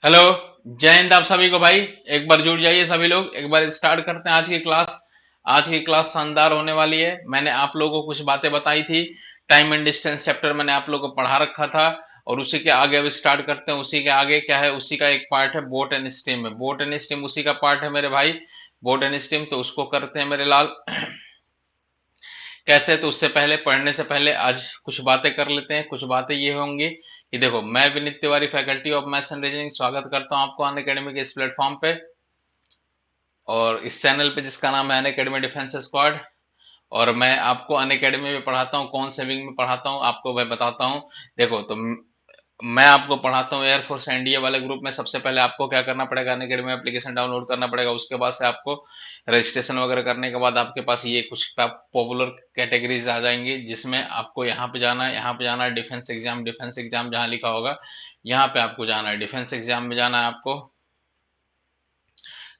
Hello. जय हिंद आप सभी को भाई। एक बार जुड़ जाइए सभी लोग, एक बार स्टार्ट करते हैं आज की क्लास। आज की क्लास शानदार होने वाली है। मैंने आप लोगों को कुछ बातें बताई थी। टाइम एंड डिस्टेंस चैप्टर मैंने आप लोगों को पढ़ा रखा था। और उसी के आगे अब स्टार्ट करते हैं। उसी के आगे क्या है, उसी का एक पार्ट है बोट एंड स्ट्रीम में। बोट एंड स्ट्रीम उसी का पार्ट है मेरे भाई। बोट एंड स्ट्रीम तो उसको करते हैं मेरे लाल। कैसे, तो उससे पहले, पढ़ने से पहले आज कुछ बातें कर लेते हैं। कुछ बातें ये होंगी कि देखो, मैं Vineet Tiwari, faculty of maths and reasoning, स्वागत करता हूं आपको अन अकेडमी के इस प्लेटफॉर्म पे और इस चैनल पे जिसका नाम है अन अकेडमी डिफेंस स्क्वाड। और मैं आपको अन अकेडमी में पढ़ाता हूँ, कौन से विंग में पढ़ाता हूँ आपको मैं बताता हूँ। देखो तो मैं आपको पढ़ाता हूँ एयरफोर्स एनडीए वाले ग्रुप में। सबसे पहले आपको क्या करना पड़ेगा, अन अकेडमी एप्लीकेशन डाउनलोड करना पड़ेगा। उसके बाद से आपको रजिस्ट्रेशन वगैरह करने के बाद आपके पास ये कुछ पॉपुलर कैटेगरीज आ जाएंगी, जिसमें आपको यहाँ पे जाना है, यहाँ पे जाना है डिफेंस एग्जाम। डिफेंस एग्जाम जहाँ लिखा होगा यहाँ पे आपको जाना है, डिफेंस एग्जाम में जाना है आपको।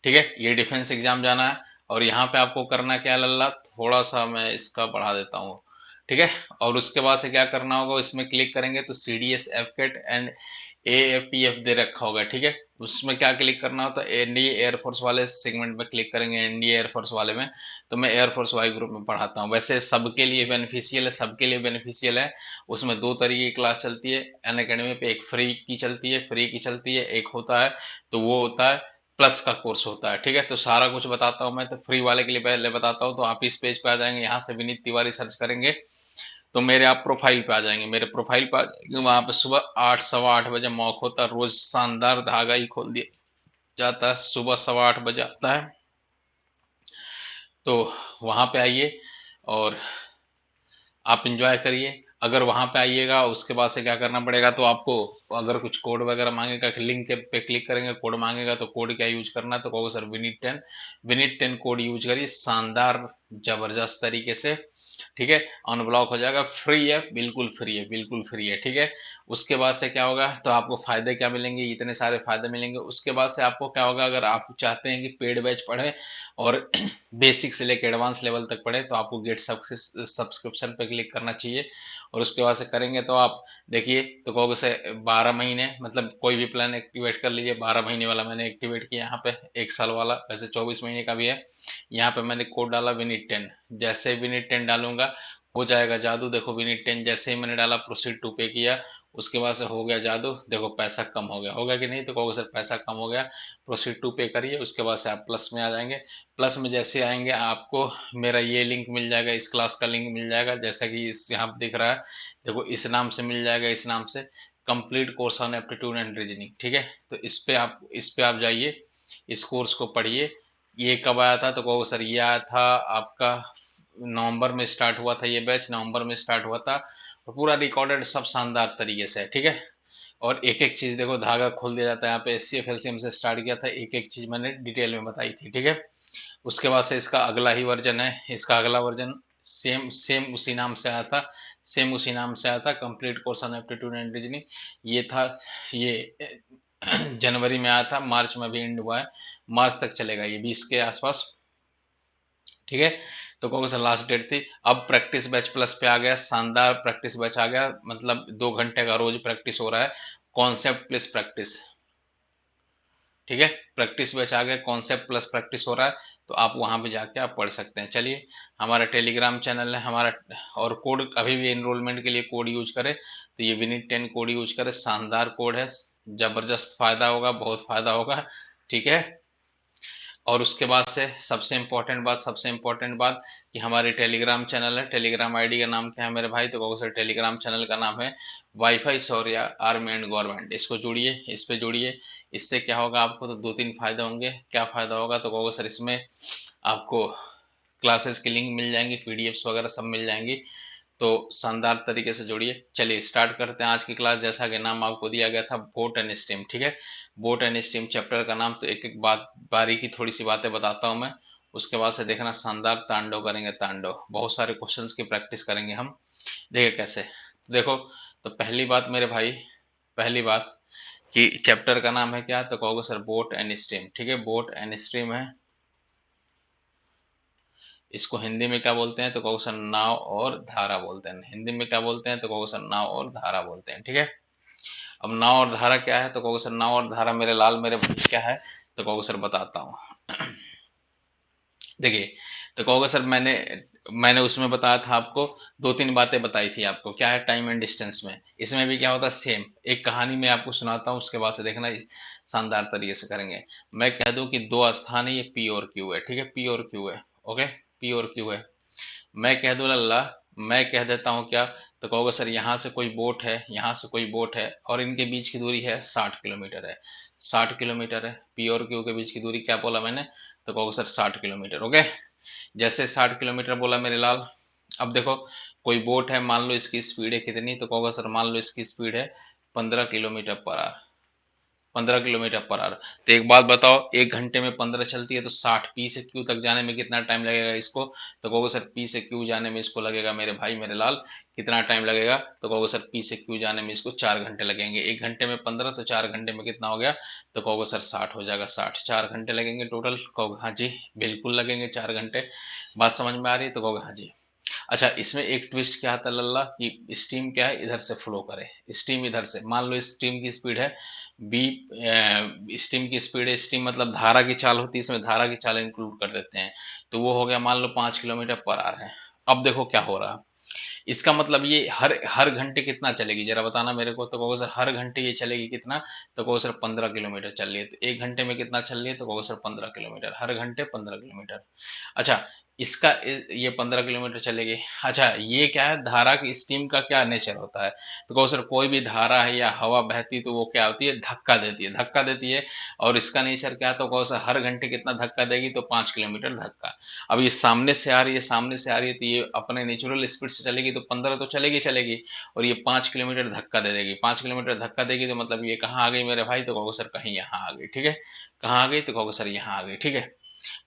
ठीक है, ये डिफेंस एग्जाम जाना है। और यहाँ पे आपको करना क्या है लल्ला, थोड़ा सा मैं इसका बढ़ा देता हूँ। ठीक है, और उसके बाद से क्या करना होगा, इसमें क्लिक करेंगे तो C D S F CAT and A F P F दे रखा होगा। ठीक है, उसमें क्या क्लिक करना होता है, एनडीए एयरफोर्स वाले सेगमेंट में क्लिक करेंगे, एनडीए एयरफोर्स वाले में। तो मैं एयरफोर्स वाई ग्रुप में पढ़ाता हूँ। वैसे सबके लिए बेनिफिशियल है, सबके लिए बेनिफिशियल है। उसमें दो तरीके की क्लास चलती है अन अकेडमी पे। एक फ्री की चलती है, फ्री की चलती है। एक होता है तो वो होता है प्लस का कोर्स होता है। ठीक है, तो सारा कुछ बताता हूँ मैं। तो फ्री वाले के लिए पहले बताता हूँ। तो आप इस पेज पे आ जाएंगे, यहाँ से विनीत तिवारी सर्च करेंगे तो मेरे आप प्रोफाइल पे आ जाएंगे। मेरे प्रोफाइल पे आ जाएंगे, वहां पे सुबह 8 सवा 8 बजे मॉक होता है। रोज शानदार धागा ही खोल दिया जाता है, सुबह 8 सवा 8 बजे आता है। तो वहां पे आइए और आप इंजॉय करिए। अगर वहां पे आइएगा, उसके बाद से क्या करना पड़ेगा, तो आपको अगर कुछ कोड वगैरह मांगेगा, लिंक पे क्लिक करेंगे, कोड मांगेगा तो कोड क्या यूज करना है, तो कहोगे sir Vineet 10। Vineet 10 code use करिए शानदार जबरदस्त तरीके से। ठीक है, अनब्लॉक हो जाएगा। फ्री है, बिल्कुल फ्री है, बिल्कुल फ्री है। ठीक है, उसके बाद से क्या होगा, तो आपको फायदे क्या मिलेंगे, इतने सारे फायदे मिलेंगे। उसके बाद से आपको क्या होगा, अगर आप चाहते हैं कि पेड बैच पढ़े और बेसिक से लेकर एडवांस लेवल तक पढ़े, तो आपको गेट सब्सक्रिप्शन पे क्लिक करना चाहिए। और उसके बाद से करेंगे तो आप देखिए, तो कहोगे से 12 महीने, मतलब कोई भी प्लान एक्टिवेट कर लीजिए। 12 महीने वाला मैंने एक्टिवेट किया यहाँ पे, 1 साल वाला वैसे 24 महीने का भी है। यहाँ पे मैंने कोड डाला विनीत 10। जैसे विनीत 10 डालूंगा हो जाएगा जादू। देखो विनीत 10 जैसे ही मैंने डाला, प्रोसीड टू पे किया, उसके बाद से हो गया जादू। देखो पैसा कम हो गया, होगा कि नहीं, तो कहोगे सर पैसा कम हो गया। प्रोसीड टू पे करिए, उसके बाद से आप प्लस में आ जाएंगे। प्लस में जैसे आएंगे आपको मेरा ये लिंक मिल जाएगा, इस क्लास का लिंक मिल जाएगा, जैसा कि इस यहाँ पे दिख रहा है। देखो इस नाम से मिल जाएगा, इस नाम से complete course on aptitude and reasoning. ठीक है, तो इस पे आप जाइए, इस कोर्स को पढ़िए। ये कब आया था, तो कहो सर ये आया था आपका नवंबर में स्टार्ट हुआ था। ये बैच नवंबर में स्टार्ट हुआ था और पूरा रिकॉर्डेड सब शानदार तरीके से है। ठीक है, और एक एक चीज देखो, धागा खोल दिया जाता है यहाँ पे। एस सी एफ एलसीएम से स्टार्ट किया था, एक एक चीज मैंने डिटेल में बताई थी। ठीक है, उसके बाद से इसका अगला ही वर्जन है। इसका अगला वर्जन सेम सेम उसी नाम से आया था, सेम उसी नाम से आया था, complete course on aptitude and reasoning. ये था, ये जनवरी में आया था, मार्च में भी एंड हुआ है। मार्च तक चलेगा ये, 20 के आसपास। ठीक है, तो कौन सा लास्ट डेट थी। अब प्रैक्टिस बैच प्लस पे आ गया, शानदार प्रैक्टिस बैच आ गया। मतलब 2 घंटे का रोज प्रैक्टिस हो रहा है, कॉन्सेप्ट प्लस प्रैक्टिस। ठीक है, प्रैक्टिस बैच आ गया, कॉन्सेप्ट प्लस प्रैक्टिस हो रहा है। तो आप वहां पे जाके आप पढ़ सकते हैं। चलिए, हमारा टेलीग्राम चैनल है हमारा। और कोड अभी भी एनरोलमेंट के लिए कोड यूज करें तो ये विनीत 10 कोड यूज करें, शानदार कोड है। जबरदस्त फायदा होगा, बहुत फायदा होगा। ठीक है, और उसके बाद से सबसे इम्पोर्टेंट बात कि हमारी टेलीग्राम चैनल है। टेलीग्राम आईडी का नाम क्या है मेरे भाई, तो कहो सर टेलीग्राम चैनल का नाम है wifi Shaurya army and government. इसको जुड़िए, इस पे जुड़िए। इससे क्या होगा, आपको तो दो तीन फायदे होंगे। क्या फायदा होगा, तो कहोगे सर इसमें आपको क्लासेस की लिंक मिल जाएंगी, पीडीएफ्स वगैरह सब मिल जाएंगी। तो शानदार तरीके से जोड़िए। चलिए स्टार्ट करते हैं आज की क्लास। जैसा कि नाम आपको दिया गया था, बोट एंड स्टीम। ठीक है, बोट एंड स्टीम चैप्टर का नाम। तो एक एक बात बारीकी थोड़ी सी बातें बताता हूँ मैं, उसके बाद से देखना शानदार तांडव करेंगे। तांडव, बहुत सारे क्वेश्चंस की प्रैक्टिस करेंगे हम। देखिए कैसे, तो देखो, तो पहली बात मेरे भाई, पहली बात कि चैप्टर का नाम है क्या, तो कहोगे सर बोट एंड स्ट्रीम। ठीक है, बोट एंड स्ट्रीम है। इसको हिंदी में क्या बोलते हैं, तो कहोगे सर नाव और धारा बोलते हैं। हिंदी में क्या बोलते हैं, तो कहोगे सर नाव और धारा बोलते हैं। ठीक है, अब नाव और धारा क्या है, तो कहोगे सर नाव और धारा मेरे लाल मेरे भाई क्या है, तो कहोगे सर बताता हूँ। देखिए, तो कहोगे सर मैंने उसमें बताया था आपको, दो तीन बातें बताई थी आपको, क्या है टाइम एंड डिस्टेंस में। इसमें भी क्या होता है सेम, एक कहानी मैं आपको सुनाता हूँ, उसके बाद से देखना शानदार तरीके से करेंगे। मैं कह दूं कि दो स्थान है, ये पी और क्यू है, ठीक है, पी और क्यू है, ओके, पी और क्यू है। मैं कह दूं लल्ला, मैं कह देता हूँ क्या, तो कहोगे सर यहाँ से कोई बोट है, यहाँ से कोई बोट है, और इनके बीच की दूरी है 60 किलोमीटर है, 60 किलोमीटर है, पी और क्यू के बीच की दूरी क्या बोला मैंने, तो कहोगे सर 60 किलोमीटर, ओके। जैसे 60 किलोमीटर बोला मेरे लाल, अब देखो कोई बोट है, मान लो इसकी स्पीड है कितनी, तो कहोगे सर मान लो इसकी स्पीड है 15 kilometre per hour, 15 kilometre per hour. तो एक बात बताओ, एक घंटे में 15 चलती है, तो 60 पी से क्यू तक जाने में कितना टाइम लगेगा इसको, तो कहोगे सर पी से क्यू जाने में इसको लगेगा मेरे भाई मेरे लाल कितना टाइम लगेगा, तो कहोगे सर पी से क्यू जाने में इसको 4 घंटे लगेंगे। एक घंटे में 15, तो 4 घंटे में कितना हो गया, तो कहोगे सर 60 हो जाएगा, 60, 4 घंटे लगेंगे टोटल, कहोगे हाँ जी बिल्कुल लगेंगे 4 घंटे। बात समझ में आ रही है, तो कहोगे हाँ जी। अच्छा, इसमें एक ट्विस्ट क्या आता है लल्ला, कि स्टीम क्या है इधर से फ्लो करे, स्टीम इधर से, मान लो स्टीम की स्पीड है बी, स्टीम की स्पीड है, स्टीम मतलब धारा की चाल होती है, इसमें धारा की चाल इंक्लूड कर देते हैं, तो वो हो गया मान लो 5 किलोमीटर पर आवर है। अब देखो क्या हो रहा, इसका मतलब ये हर हर घंटे कितना चलेगी जरा बताना मेरे को, तो कहोगे सर हर घंटे ये चलेगी कितना, तो कहोगे सर 15 किलोमीटर चल रही है, तो एक घंटे में कितना चल रही है, तो कहोगे सर 15 किलोमीटर, हर घंटे 15 किलोमीटर। अच्छा, इसका ये 15 किलोमीटर चलेगी। अच्छा, ये क्या है, धारा की स्टीम का क्या नेचर होता है, तो कहो सर कोई भी धारा है या हवा बहती तो वो क्या होती है, धक्का देती है, धक्का देती है। और इसका नेचर क्या है, तो कहो सर हर घंटे कितना धक्का देगी, तो 5 किलोमीटर धक्का। अब ये सामने से आ रही है, सामने से आ रही है, तो ये अपने नेचुरल स्पीड से चलेगी, तो 15 तो चलेगी चलेगी, और ये 5 किलोमीटर धक्का दे देगी, 5 किलोमीटर धक्का देगी, तो मतलब ये कहाँ आ गई मेरे भाई, तो कहोगे सर कहीं यहाँ आ गई, ठीक है। कहाँ आ गई, तो कहोगे सर यहाँ आ गई, ठीक है।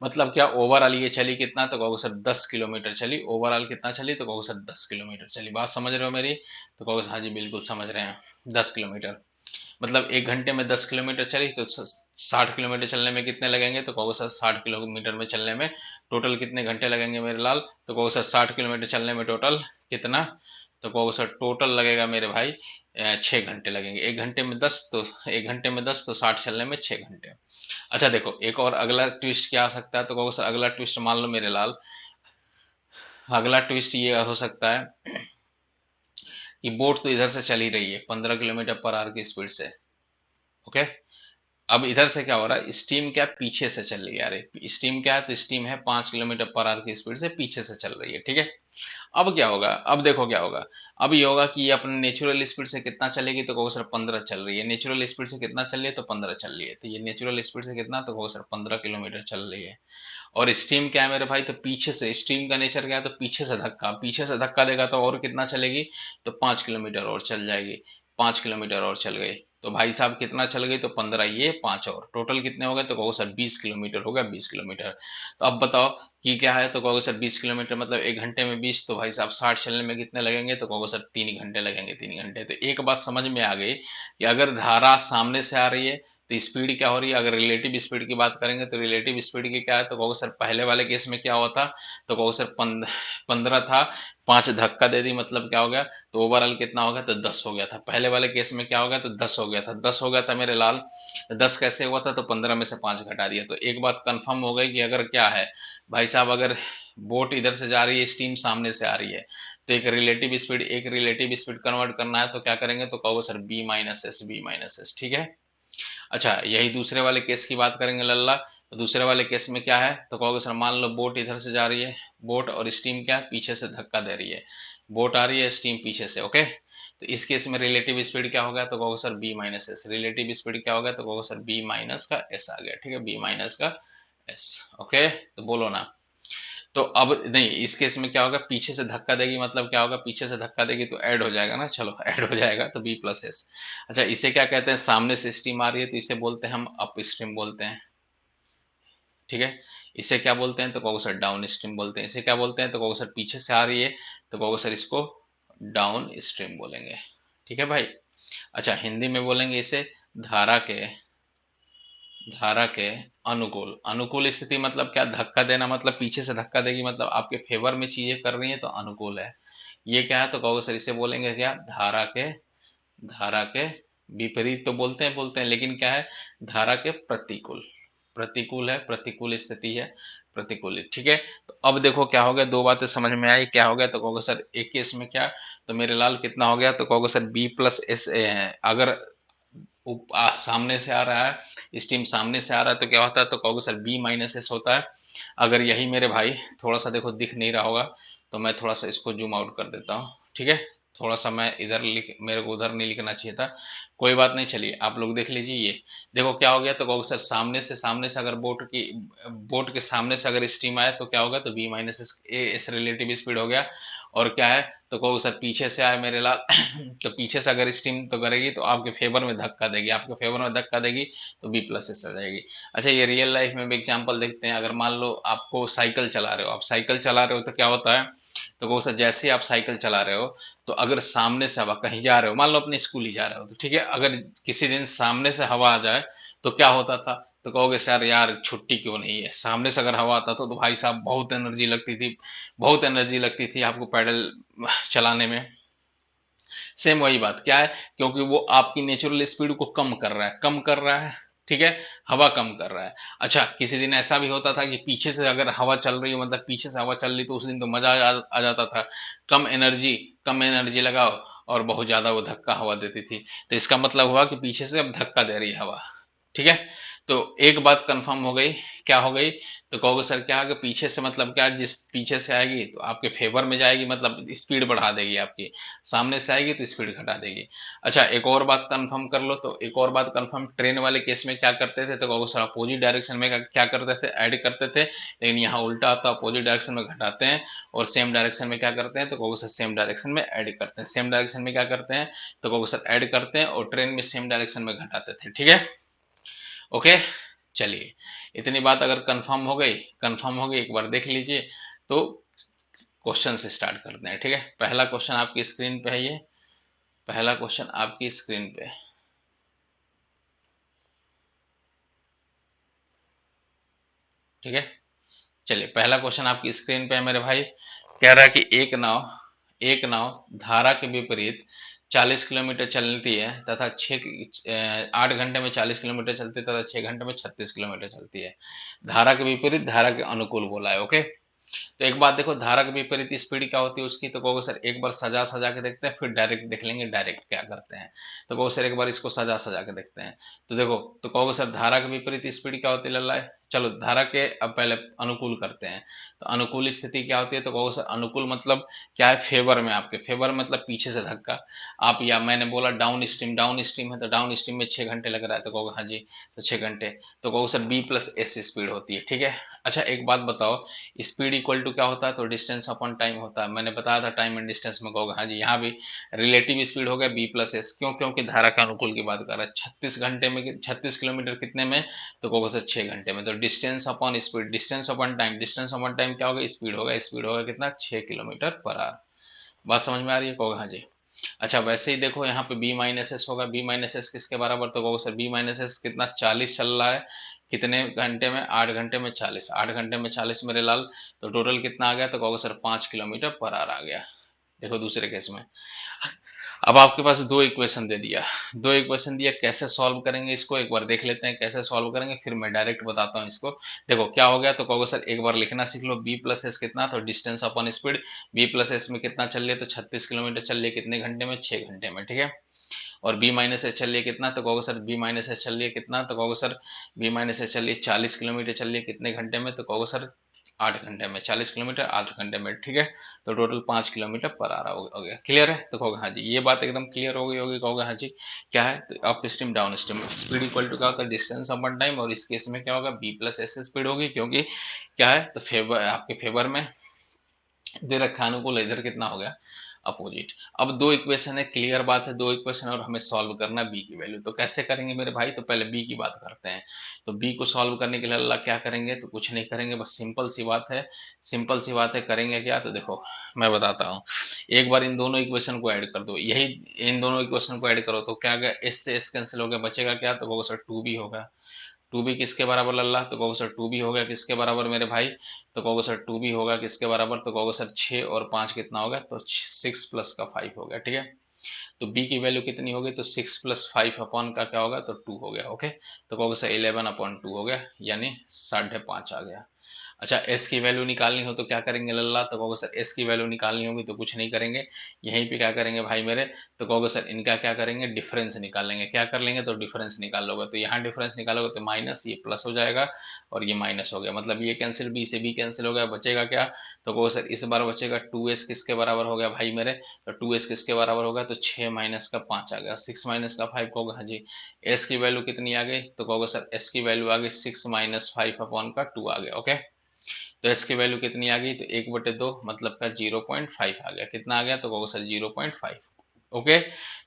मतलब क्या ओवरऑल ये चली कितना, तो कहोगे सर 10 किलोमीटर चली, ओवरऑल कितना चली, तो कहोगे सर 10 किलोमीटर चली। बात समझ रहे हो मेरी, तो कहोगे सर हाँ जी बिल्कुल समझ रहे हैं। 10 किलोमीटर मतलब एक घंटे में 10 किलोमीटर चली, तो 60 किलोमीटर चलने में कितने लगेंगे, तो कहोगे सर 60 किलोमीटर में चलने में टोटल कितने घंटे लगेंगे मेरे लाल, तो कहोगे सर 60 किलोमीटर चलने में टोटल कितना, तो कहोगे सर टोटल लगेगा मेरे भाई 6 घंटे लगेंगे। एक घंटे में 10, तो एक घंटे में 10, तो 60 चलने में 6 घंटे। अच्छा देखो, एक और अगला ट्विस्ट क्या आ सकता है, तो कहोगे सर अगला ट्विस्ट मान लो मेरे लाल, अगला ट्विस्ट ये हो सकता है कि बोट तो इधर से चल ही रही है 15 किलोमीटर पर आवर की स्पीड से, ओके। अब इधर से क्या हो रहा है, स्टीम क्या पीछे से चल रही है, अरे स्टीम क्या है, तो स्टीम है 5 किलोमीटर पर आवर की स्पीड से पीछे से चल रही है, ठीक है। अब क्या होगा, अब देखो क्या होगा, अब ये होगा कि ये अपने नेचुरल स्पीड से कितना चलेगी, तो कहोगे सर 15 चल रही है, नेचुरल स्पीड से कितना चल रही है, तो 15 चल रही है, तो ये नेचुरल स्पीड से कितना, तो कहोगे सर 15 किलोमीटर चल रही है। और स्टीम क्या है मेरे भाई, तो पीछे से, स्टीम का नेचर क्या है, तो पीछे से धक्का देगा, तो और कितना चलेगी, तो 5 किलोमीटर और चल जाएगी, 5 किलोमीटर और चल गई, तो भाई साहब कितना चल गई, तो 15 ये 5 और टोटल कितने हो गए, तो कहो सर 20 किलोमीटर हो गया, 20 किलोमीटर। तो अब बताओ कि क्या है, तो कहोगे सर 20 किलोमीटर मतलब एक घंटे में 20, तो भाई साहब 60 चलने में कितने लगेंगे, तो कहोगे सर 3 घंटे लगेंगे, 3 घंटे। तो एक बात समझ में आ गई कि अगर धारा सामने से आ रही है, तो स्पीड क्या हो रही है, अगर रिलेटिव स्पीड की बात करेंगे, तो रिलेटिव स्पीड की क्या है, तो कहोगे सर पहले वाले केस में क्या हुआ था, तो कहोगे सर 15 था, 5 धक्का दे दी, मतलब क्या हो गया, तो ओवरऑल कितना हो गया, तो 10 हो गया था। पहले वाले केस में क्या हो गया, तो 10 हो गया था, 10 हो गया था मेरे लाल। 10 कैसे हुआ था, तो 15 में से 5 घटा दिया, तो एक बात कंफर्म हो गई कि अगर क्या है भाई साहब, अगर बोट इधर से जा रही है, स्टीम सामने से आ रही है, तो एक रिलेटिव स्पीड कन्वर्ट करना है, तो क्या करेंगे, तो कहोगे sir B minus S, B minus S, ठीक है। अच्छा, यही दूसरे वाले केस की बात करेंगे लल्ला, तो दूसरे वाले केस में क्या है, तो कहोगे सर मान लो बोट इधर से जा रही है, बोट और स्टीम क्या पीछे से धक्का दे रही है, बोट आ रही है, स्टीम पीछे से, ओके। तो इस केस में रिलेटिव स्पीड क्या होगा, तो कहोगे sir B minus S, relative speed क्या होगा, तो कहोगे सर बी माइनस का एस आ गया, ठीक है, बी माइनस का एस, ओके। तो बोलो ना, तो अब नहीं, इस केस में क्या होगा, पीछे से धक्का देगी, मतलब क्या होगा, पीछे से धक्का देगी तो ऐड हो जाएगा ना, चलो ऐड हो जाएगा, तो बी प्लस एस। अच्छा, इसे क्या कहते हैं, सामने से स्टीम आ रही है, तो इसे बोलते हैं हम अप स्ट्रीम बोलते हैं, ठीक है। इसे क्या बोलते हैं, तो कहोगे सर डाउन स्ट्रीम बोलते हैं। इसे क्या बोलते हैं, तो कहोगे सर पीछे से आ रही है, तो कहोगे सर इसको डाउन स्ट्रीम बोलेंगे, ठीक है भाई। अच्छा, हिंदी में बोलेंगे इसे धारा के, धारा के अनुकूल, अनुकूल स्थिति मतलब क्या, धक्का देना मतलब पीछे से धक्का देगी, मतलब आपके फेवर में चीजें कर रही है, तो अनुकूल है। ये क्या है, तो कहोगे सर इसे बोलेंगे क्या, धारा के, धारा के विपरीत तो बोलते हैं लेकिन क्या है, धारा के प्रतिकूल, प्रतिकूल है, प्रतिकूल स्थिति है, प्रतिकूल, ठीक है। तो अब देखो क्या हो गया, दो बातें समझ में आई, क्या हो गया, तो कहोगे सर एक केस में क्या, तो मेरे लाल कितना हो गया, तो कहोगे सर बी प्लस एस अगर सामने से आ रहा है, स्टीम सामने से आ रहा है तो क्या होता है, तो कहोगे सर बी माइनस एस होता है। अगर यही मेरे भाई थोड़ा सा देखो दिख नहीं रहा होगा, तो मैं थोड़ा सा इसको जूम आउट कर देता हूँ, ठीक है। थोड़ा सा मैं इधर लिख, मेरे को उधर नहीं लिखना चाहिए था, कोई बात नहीं, चलिए आप लोग देख लीजिए। ये देखो क्या हो गया, तो कहोगे सर सामने से अगर बोट के सामने से अगर स्टीम आए तो क्या होगा, तो B minus S relative speed हो गया। और क्या है, तो कहोगे सर पीछे से आए मेरे लाल तो पीछे से अगर स्टीम तो करेगी तो आपके फेवर में धक्का देगी, आपके फेवर में धक्का देगी तो बी प्लस एस आ जाएगी। अच्छा ये रियल लाइफ में भी एग्जांपल देखते हैं। अगर मान लो आपको साइकिल चला रहे हो, आप साइकिल चला रहे हो तो क्या होता है, तो कहो सर जैसे ही आप साइकिल चला रहे हो, तो अगर सामने से हवा, कहीं जा रहे हो, मान लो अपने स्कूल ही जा रहे हो, तो ठीक है, अगर किसी दिन सामने से हवा आ जाए तो क्या होता था, तो कहोगे सर यार छुट्टी क्यों नहीं है, सामने से अगर हवा आता तो भाई साहब बहुत एनर्जी लगती थी, बहुत एनर्जी लगती थी आपको पैडल चलाने में। सेम वही बात क्या है, क्योंकि वो आपकी नेचुरल स्पीड को कम कर रहा है, कम कर रहा है, ठीक है, हवा कम कर रहा है। अच्छा किसी दिन ऐसा भी होता था कि पीछे से अगर हवा चल रही हो, मतलब पीछे से हवा चल रही, तो उस दिन तो मजा आ जाता था। कम एनर्जी, कम एनर्जी लगाओ और बहुत ज्यादा वो धक्का हवा देती थी, तो इसका मतलब हुआ कि पीछे से अब धक्का दे रही है हवा, ठीक है। तो एक बात कंफर्म हो गई, क्या हो गई, तो कहोगे सर क्या है, पीछे से मतलब क्या, जिस पीछे से आएगी तो आपके फेवर में जाएगी, मतलब स्पीड बढ़ा देगी आपकी, सामने से आएगी तो स्पीड घटा देगी। अच्छा एक और बात कंफर्म कर लो, तो एक और बात कंफर्म, ट्रेन वाले केस में क्या करते थे, तो कहोगे सर अपोजिट डायरेक्शन में क्या करते थे, ऐड करते थे, लेकिन यहाँ उल्टा आता, अपोजिट डायरेक्शन में घटाते हैं, और सेम डायरेक्शन में क्या करते हैं, तो कहोगे सर सेम डायरेक्शन में ऐड करते हैं, सेम डायरेक्शन में क्या करते हैं, तो कहोगे सर ऐड करते हैं, और ट्रेन में सेम डायरेक्शन में घटाते थे, ठीक है। ओके, चलिए इतनी बात अगर कंफर्म हो गई, एक बार देख लीजिए। तो क्वेश्चन से स्टार्ट करते हैं, ठीक है। पहला क्वेश्चन आपकी स्क्रीन पे है, ये पहला क्वेश्चन आपकी स्क्रीन पे, ठीक है। चलिए पहला क्वेश्चन आपकी स्क्रीन पे है मेरे भाई, कह रहा है कि एक नाव धारा के विपरीत 40 किलोमीटर चलती है तथा 8 घंटे में 40 किलोमीटर चलती है तथा 6 घंटे में 36 किलोमीटर चलती है। धारा के विपरीत धारा के अनुकूल बोला है, ओके। तो एक बात देखो, धारा के विपरीत स्पीड क्या होती है उसकी, तो कहोगे सर एक बार सजा सजा के देखते हैं, फिर डायरेक्ट देख लेंगे डायरेक्ट क्या करते हैं। तो कहोगे सर एक बार इसको सजा सजा के देखते हैं। तो देखो, तो कहोगे सर धारा के विपरीत स्पीड क्या होती है लल्ला, चलो धारा के अब पहले अनुकूल करते हैं। तो अनुकूल स्थिति क्या होती है, तो कहोगे सर अनुकूल मतलब क्या है, फेवर में, आपके फेवर मतलब पीछे से धक्का। आप, या मैंने बोला डाउन स्ट्रीम है, तो डाउन स्ट्रीम में 6 घंटे लग रहा है, तो कहोगे हाँ जी, तो 6 घंटे, तो कहोगे sir B plus S speed होती है, ठीक है। अच्छा एक बात बताओ, स्पीड इक्वल टू क्या होता है, तो डिस्टेंस अपॉन टाइम होता है, मैंने बताया था टाइम एंड डिस्टेंस में, कहोगे हाँ जी, यहाँ भी रिलेटिव स्पीड हो गया बी प्लस एस, क्यों, क्योंकि धारा के अनुकूल की बात कर रहा है। 36 घंटे में, 36 किलोमीटर कितने में, तो कहोगे सर 6 घंटे में, तो distance upon speed, distance upon time, distance upon time क्या होगा, स्पीड होगा कितना, 6 किलोमीटर पर आवर। बात समझ में आ रही है, कहोगे हाँ जी। अच्छा वैसे ही देखो यहाँ पे बी माइनस एस होगा, बी माइनस एस किसके बराबर, तो कहोगे सर बी माइनस एस कितना, 40 चल रहा है, कितने घंटे में, 8 घंटे में 40, 8 घंटे में 40 मेरे लाल, तो टोटल कितना आ गया, तो कहोगे सर 5 किलोमीटर पर आवर आ गया। देखो दूसरे केस में, अब आपके पास दो इक्वेशन दे दिया, दो इक्वेशन दिया, कैसे सॉल्व करेंगे इसको एक बार देख लेते हैं, कैसे सॉल्व करेंगे, फिर मैं डायरेक्ट बताता हूँ इसको। देखो क्या हो गया, तो कहोगे सर एक बार लिखना सीख लो, बी प्लस एस कितना, तो distance upon speed, B plus S में कितना चल रही है, तो 36 किलोमीटर चल रही है, कितने घंटे में, 6 घंटे में, ठीक है। और बी माइनस एच चल रही है कितना, तो कहोगे सर बी माइनस एच चल रही है कितना, तो कहोगे सर बी माइनस एच चल रही है 40 किलोमीटर चल रही है, कितने घंटे में, तो कहोगे सर 8 घंटे में, 40 किलोमीटर 8 घंटे में, ठीक है। तो टोटल 5 किलोमीटर पर आवर हो गया, क्लियर है, तो कहोगे हाँ जी, ये बात एकदम क्लियर हो गई होगी, कहोगे हाँ जी। क्या है, तो upstream downstream speed equal to क्या होता है, डिस्टेंस अपॉन टाइम, और इस केस में क्या होगा, बी प्लस एस स्पीड होगी, क्योंकि क्या है, तो फेवर, आपके फेवर में दे रखा है अनुकूल, इधर कितना हो गया, अपोजिट। अब दो इक्वेशन है, क्लियर बात है, दो इक्वेशन और हमें सॉल्व करना है बी की वैल्यू, तो कैसे करेंगे मेरे भाई, तो पहले बी की बात करते हैं। तो बी को सॉल्व करने के लिए अल्लाह क्या करेंगे, तो कुछ नहीं करेंगे, बस सिंपल सी बात है, सिंपल सी बात है, करेंगे क्या, तो देखो मैं बताता हूँ। एक बार इन दोनों इक्वेशन को ऐड कर दो, यही इन दोनों इक्वेशन को ऐड करो, तो क्या गया, एस से एस कैंसिल हो गया, बचेगा क्या, तो वो सर टू बी होगा। टू बी किसके बराबर लल्ला, तो कहोगे सर टू बी हो गया किसके बराबर मेरे भाई, तो कहोगे सर टू बी होगा किसके बराबर, तो कहोगे सर 6 और 5 कितना होगा, तो 6 प्लस का 5 हो गया, ठीक है। तो बी की वैल्यू कितनी होगी, तो 6 प्लस 5 अपॉन का क्या होगा, तो 2 हो गया। ओके, तो कहोगे सर 11/2 हो गया, यानी 5.5 आ गया। अच्छा, एस की वैल्यू निकालनी हो तो क्या करेंगे लल्ला, तो कहोगे सर एस की वैल्यू निकालनी होगी तो कुछ नहीं करेंगे, यहीं पे क्या करेंगे भाई मेरे, तो कहोगे सर इनका क्या करेंगे, डिफरेंस निकाल लेंगे। क्या कर लेंगे, तो डिफरेंस निकाल लोगे, तो यहाँ डिफरेंस निकालोगे तो माइनस, ये प्लस हो जाएगा और ये माइनस हो गया, मतलब ये कैंसिल, बी से बी कैंसिल हो गया, बचेगा क्या, तो कहोगे सर इस बार बचेगा 2s किसके बराबर हो गया भाई मेरे, तो 2s किसके बराबर होगा, तो 6 माइनस का 5 आ गया, 6 माइनस का 5 होगा। हाँ जी, एस की वैल्यू कितनी आ गई, तो कहोगे सर एस की वैल्यू आ गई 6 माइनस 5 अपॉन का 2 आ गया। ओके, तो एस की वैल्यू कितनी आ गई, तो 1/2 मतलब का 0.5 आ गया, कितना आ गया, तो कहोगे सर 0.5। ओके,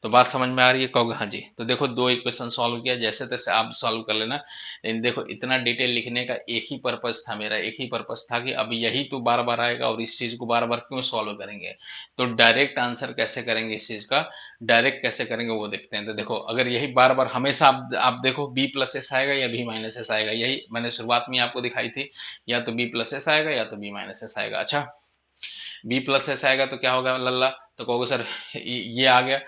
तो बात समझ में आ रही है, कहोगे हाँ जी। तो देखो दो इक्वेशन सॉल्व किया, जैसे तैसे आप सॉल्व कर लेना, लेकिन देखो इतना डिटेल लिखने का एक ही पर्पस था, मेरा एक ही पर्पस था कि अब यही तो बार बार आएगा और इस चीज को बार बार क्यों सॉल्व करेंगे, तो डायरेक्ट आंसर कैसे करेंगे इस चीज का, डायरेक्ट कैसे करेंगे वो देखते हैं। तो देखो अगर यही बार बार हमेशा आप देखो बी प्लस एस आएगा या बी माइनस एस आएगा, यही मैंने शुरुआत में आपको दिखाई थी, या तो बी प्लस एस आएगा या तो बी माइनस एस आएगा। अच्छा, बी प्लस एस आएगा तो क्या होगा लल्ला, तो कहोगे सर ये आ गया,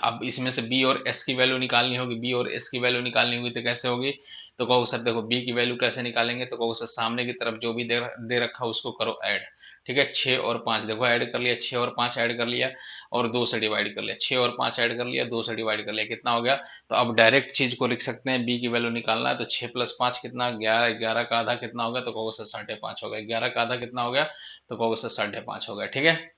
अब इसमें से बी और एस की वैल्यू निकालनी होगी, बी और एस की वैल्यू निकालनी होगी तो कैसे होगी, तो कहोगे सर देखो बी की वैल्यू कैसे निकालेंगे, तो कहोगे सर सामने की तरफ जो भी दे रखा उसको करो ऐड। ठीक है, 6 और 5 देखो ऐड कर लिया, 6 और 5 ऐड कर लिया और 2 से डिवाइड कर लिया, 6 और 5 ऐड कर लिया, 2 से डिवाइड कर लिया, कितना हो गया, तो अब डायरेक्ट चीज को लिख सकते हैं, बी की वैल्यू निकालना है तो 6 प्लस 5 कितना, 11, 11 का आधा कितना होगा, तो कहोगे सर 5.5 हो गया, 11 का आधा कितना हो गया, तो कहोगे सर 5.5 हो गया। ठीक है,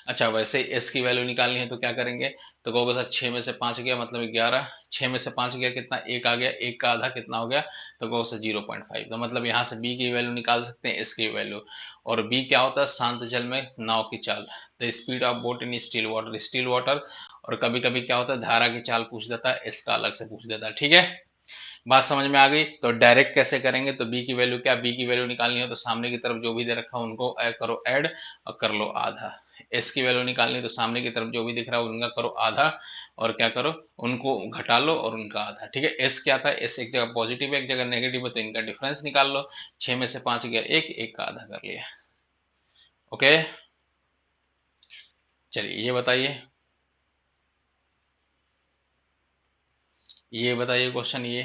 अच्छा वैसे एस की वैल्यू निकालनी है तो क्या करेंगे, तो कहोगे सर 6 में से 5 गया मतलब 11, 6 में से 5 गया कितना, एक आ गया, एक का आधा कितना हो गया, तो कहोगे सर 0.5, तो मतलब यहाँ से बी की वैल्यू निकाल सकते हैं, एस की वैल्यू। और बी क्या होता है, शांत जल में नाव की चाल, the speed of boat in still water, still water. और कभी कभी क्या होता है, धारा की चाल पूछ देता है, एस का अलग से पूछ देता है। ठीक है, बात समझ में आ गई। तो डायरेक्ट कैसे करेंगे, तो बी की वैल्यू क्या, बी की वैल्यू निकालनी हो तो सामने की तरफ जो भी दे रखा है उनको करो ऐड और कर लो आधा। एस की वैल्यू निकालनी है तो सामने की तरफ जो भी दिख रहा है उनका करो आधा और क्या करो, उनको घटा लो और उनका आधा। ठीक है, एस क्या था, एस एक जगह पॉजिटिव है एक जगह नेगेटिव है, तो इनका डिफरेंस निकाल लो, 6 में से 5 गया एक, एक का आधा कर लिया। ओके, चलिए ये बताइए क्वेश्चन ये,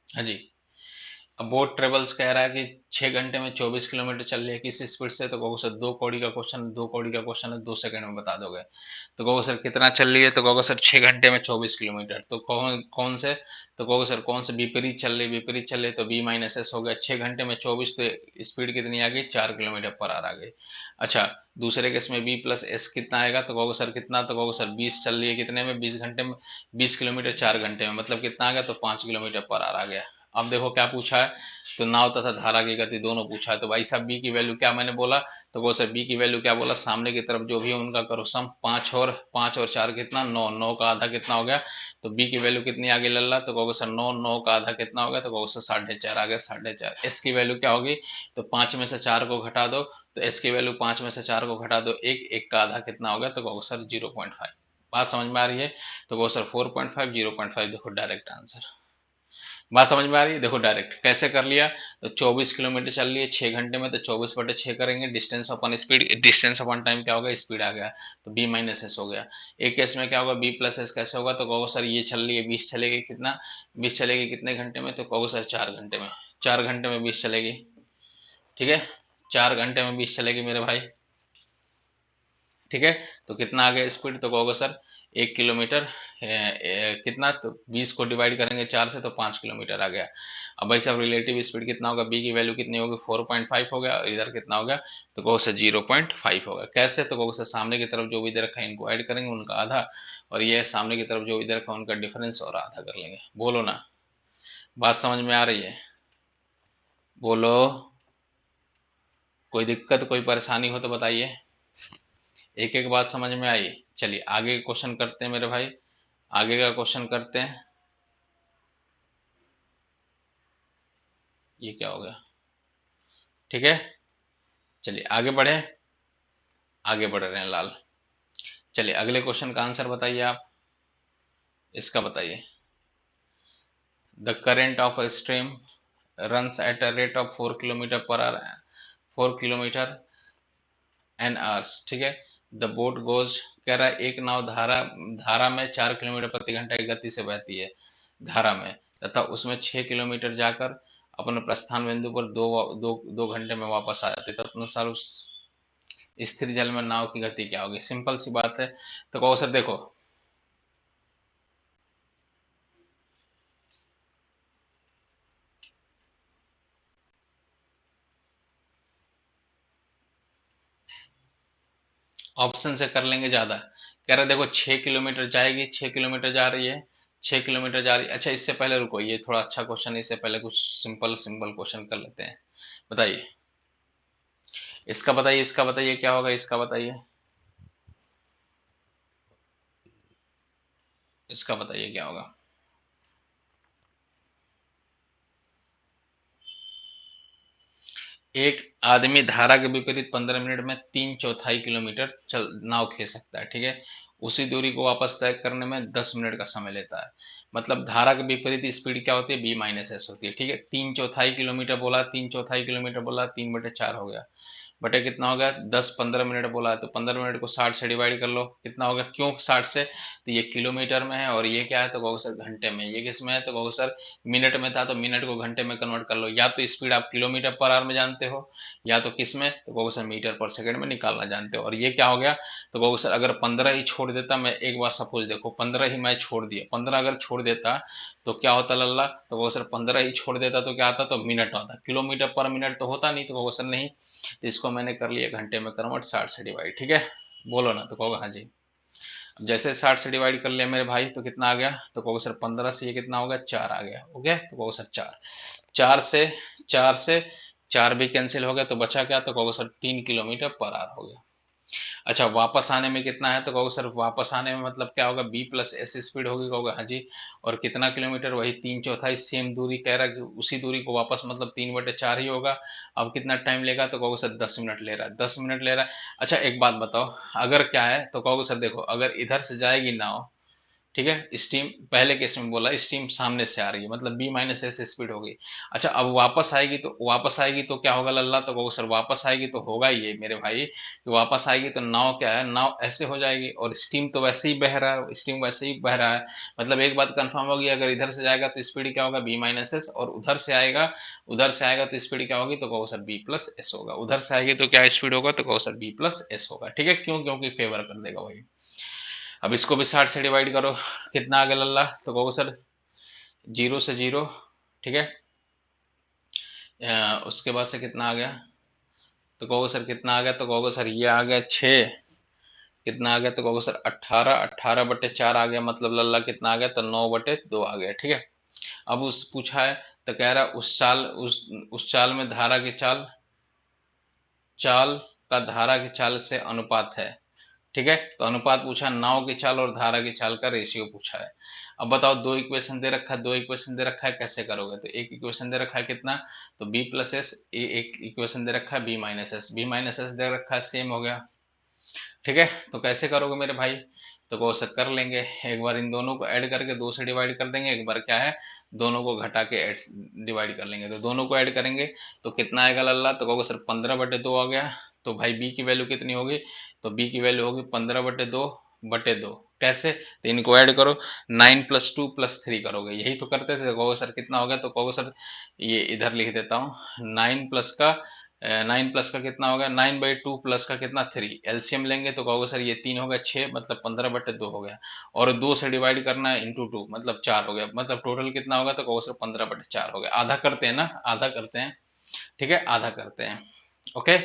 हाँ जी। अब बोट ट्रेवल्स कह रहा है कि 6 घंटे में 24 किलोमीटर चल रही है किस स्पीड से, तो कहोगे सर 2 कौड़ी का क्वेश्चन, 2 कौड़ी का क्वेश्चन है, 2 सेकंड में बता दोगे, तो कहोगे सर कितना चल रही है, तो कहोगे सर 6 घंटे में 24 किलोमीटर, तो कौन कौन से, तो कहोगे सर कौन से विपरीत चल रही, विपरीत चल रही, तो बी माइनस एस हो गया, 6 घंटे में 24 तो स्पीड कितनी आ गई, 4 किलोमीटर पर आवर आ गई। अच्छा, दूसरे केस में बी प्लस एस कितना आएगा, तो कहोगे सर कितना, तो कहोगे सर 20 चल रही है कितने में, 20 घंटे में, 20 किलोमीटर 4 घंटे में, मतलब कितना आ गया, तो 5 किलोमीटर पर आवर आ गया। अब देखो क्या पूछा है, तो नाव तथा धारा की गति दोनों पूछा है, तो भाई साहब बी की वैल्यू क्या मैंने बोला, तो वो सर बी की वैल्यू क्या बोला, सामने की तरफ जो भी है उनका करो सम, 5 और 4 कितना, 9, 9 का आधा कितना हो गया, तो बी की वैल्यू कितनी आ गई लल्ला, तो कहोगे सर 9, 9 का आधा कितना हो गया, तो कहोगे सर 4.5 आ गया, 4.5। एस की वैल्यू क्या होगी, तो 5 में से 4 को घटा दो, तो एस की वैल्यू 5 में से 4 को घटा दो, एक, एक का आधा कितना हो गया, तो कहोगे सर 0.5। बात समझ में आ रही है, तो कहो सर 4.5, 0.5 देखो डायरेक्ट आंसर। बात समझ में आ रही है, देखो डायरेक्ट कैसे कर लिया, तो 24 किलोमीटर चल रही है 6 घंटे में, तो 24/6 करेंगे, distance upon speed, distance upon time क्या होगा, स्पीड आ गया, तो बी माइनस एस हो गया। एक केस में क्या होगा, बी प्लस एस कैसे होगा, तो कहोगे सर ये चल रही है 20 चलेगी कितना, 20 चलेगी कितने घंटे में, तो कहोगे सर 4 घंटे में, 4 घंटे में 20 चलेगी। ठीक है, 4 घंटे में 20 चलेगी मेरे भाई। ठीक है, तो कितना आ गया स्पीड, तो कहोगे सर 1 किलोमीटर कितना, तो 20 को डिवाइड करेंगे 4 से तो 5 किलोमीटर आ गया। अब भाई साहब रिलेटिव स्पीड कितना होगा, बी की वैल्यू कितनी होगी, 4.5 हो गया, और इधर कितना हो गया, तो कहो सर 0.5 होगा। कैसे, तो कहो सर सामने की तरफ जो भी दे रखा है इनको ऐड करेंगे उनका आधा, और ये सामने की तरफ जो भी दे रखा है उनका डिफरेंस और आधा कर लेंगे। बोलो ना, बात समझ में आ रही है, बोलो, कोई दिक्कत कोई परेशानी हो तो बताइए, एक एक बात समझ में आई। चलिए आगे क्वेश्चन करते हैं मेरे भाई, आगे का क्वेश्चन करते हैं। ये क्या हो गया, ठीक है, चलिए आगे बढ़े, आगे बढ़ रहे हैं लाल। चलिए अगले क्वेश्चन का आंसर बताइए आप, इसका बताइए, the current of a stream runs at a rate of 4 kilometer per hour, 4 kilometer in hours, ठीक है। द बोट गोज, कह रहा है एक नाव धारा धारा में 4 किलोमीटर प्रति घंटा की गति से बहती है, धारा में, तथा उसमें 6 किलोमीटर जाकर अपने प्रस्थान बिंदु पर दो घंटे में वापस आ जाती है, तदनुसार उस स्थिर जल में नाव की गति क्या होगी। सिंपल सी बात है। तो कहो सर देखो, ऑप्शन से कर लेंगे ज्यादा। कह रहा है देखो 6 किलोमीटर जाएगी, 6 किलोमीटर जा रही है, 6 किलोमीटर जा रही है। अच्छा इससे पहले रुको, ये थोड़ा अच्छा क्वेश्चन है, इससे पहले कुछ सिंपल सिंपल क्वेश्चन कर लेते हैं। बताइए, इसका बताइए, इसका बताइए क्या होगा, इसका बताइए, इसका बताइए क्या होगा। एक आदमी धारा के विपरीत 15 मिनट में 3/4 किलोमीटर चल नाव खींच सकता है, ठीक है। उसी दूरी को वापस तय करने में 10 मिनट का समय लेता है। मतलब धारा के विपरीत स्पीड क्या होती है, बी माइनस एस होती है, ठीक है। 3/4 किलोमीटर बोला, 3/4 किलोमीटर बोला, 3/4 हो गया, बटे कितना हो गया, 10-15 मिनट बोला है, तो 15 मिनट को 60 से डिवाइड कर लो, कितना होगा, क्यों 60 से, तो ये किलोमीटर में है और ये क्या है, तो कहोगे सर घंटे में, ये किस में है, तो कहोगे सर मिनट में था, तो मिनट को घंटे में कन्वर्ट कर लो। या तो स्पीड आप किलोमीटर पर आवर में जानते हो, या तो किस में, तो कहोगे सर मीटर पर सेकंड में निकालना जानते हो। और ये क्या हो गया, तो कहोगे सर अगर 15 ही छोड़ देता, मैं एक बार सपोज देखो 15 ही मैं छोड़ दिया, 15 अगर छोड़ देता तो क्या होता लल्ला, तो कहोगे सर 15 ही छोड़ देता तो क्या आता, तो मिनट आता, किलोमीटर पर मिनट तो होता नहीं, तो कहोगे सर नहीं, तो इसको मैंने कर लिया घंटे में कन्वर्ट, 60 से डिवाइड, ठीक है। बोलो ना, तो कहोगे हाँ जी। अब जैसे 60 से डिवाइड कर लिया मेरे भाई, तो कितना आ गया, तो कहोगे सर 15 से ये कितना हो गया, 4 आ गया, ओके, तो कहोगे सर 4, 4 से 4 भी कैंसिल हो गया, तो बचा क्या, तो कहोगे सर 3 किलोमीटर पर आवर हो गया। अच्छा वापस आने में कितना है, तो कहोगे सर वापस आने में मतलब क्या होगा, बी प्लस एस स्पीड होगी, कहोगे हाँ जी। और कितना किलोमीटर, वही 3/4, सेम दूरी कह रहा है कि उसी दूरी को वापस मतलब 3/4 ही होगा। अब कितना टाइम लेगा, तो कहोगे सर 10 मिनट ले रहा है, 10 मिनट ले रहा है। अच्छा एक बात बताओ, अगर क्या है, तो कहोगे सर देखो अगर इधर से जाएगी नाव, ठीक है, स्टीम पहले केस में बोला, स्टीम सामने से आ रही है, मतलब बी माइनस एस स्पीड होगी। अच्छा अब वापस आएगी तो क्या होगा लल्ला, तो कहो सर वापस आएगी तो होगा ये मेरे भाई कि वापस आएगी तो नाव क्या है, नाव ऐसे हो जाएगी, और स्टीम तो वैसे ही बह रहा है, स्टीम वैसे ही बह रहा है। मतलब एक बात कंफर्म होगी, अगर इधर से जाएगा तो स्पीड क्या होगा, बी माइनस एस, और उधर से आएगा तो स्पीड क्या होगी, तो कहो सर बी प्लस एस होगा। उधर से आएगी तो क्या स्पीड होगा, तो कहो सर बी प्लस एस होगा, ठीक है। क्यों, क्योंकि फेवर कर देगा वही। अब इसको भी 60 से डिवाइड करो, कितना आ गया लल्ला, तो कहोगे सर 0 से 0, ठीक है। उसके बाद से कितना आ गया, तो कहोगे सर कितना आ गया, तो कहोगे सर ये आ गया 6, कितना आ गया, तो कहोगे सर 18, 18/4 आ गया, मतलब लल्ला कितना आ गया, तो 9/2 आ गया, ठीक है। अब उस पूछा है, तो कह रहा है उस चाल में धारा की चाल चाल का धारा की चाल से अनुपात है, ठीक है। तो अनुपात पूछा, नाव की चाल और धारा की चाल का रेशियो पूछा है। अब बताओ, दो इक्वेशन दे रखा है, दो इक्वेशन दे रखा है, कैसे करोगे, तो एक इक्वेशन दे रखा है कितना, तो बी प्लस एस, एक इक्वेशन दे रखा है B minus S, B minus S दे रखा है, सेम हो गया, ठीक है। तो कैसे करोगे मेरे भाई, तो कहो सर कर लेंगे, एक बार इन दोनों को ऐड करके 2 से डिवाइड कर देंगे, एक बार क्या है दोनों को घटा के डिवाइड कर लेंगे, तो दोनों को ऐड करेंगे तो कितना आएगा लल्ला, तो कहोगे सर 15/2 आ गया। तो भाई बी की वैल्यू कितनी होगी, तो बी की वैल्यू होगी 15/2/2, कैसे, तो इनको ऐड करो, 9+2+3 करोगे, यही तो करते थे। तो कहोगे सर कितना हो गया, तो कहोगे सर ये इधर लिख देता हूँ, 9 प्लस का कितना होगा, 9/2 प्लस का कितना 3, एलसीएम लेंगे तो कहोगे सर ये 3 हो गया 6, मतलब 15/2 हो गया, और 2 से डिवाइड करना है इंटू 2, मतलब 4 हो गया, मतलब टोटल कितना होगा, तो कहोगे सर 15/4 हो गया। आधा करते हैं ना, आधा करते हैं, ठीक है, आधा करते हैं, ओके।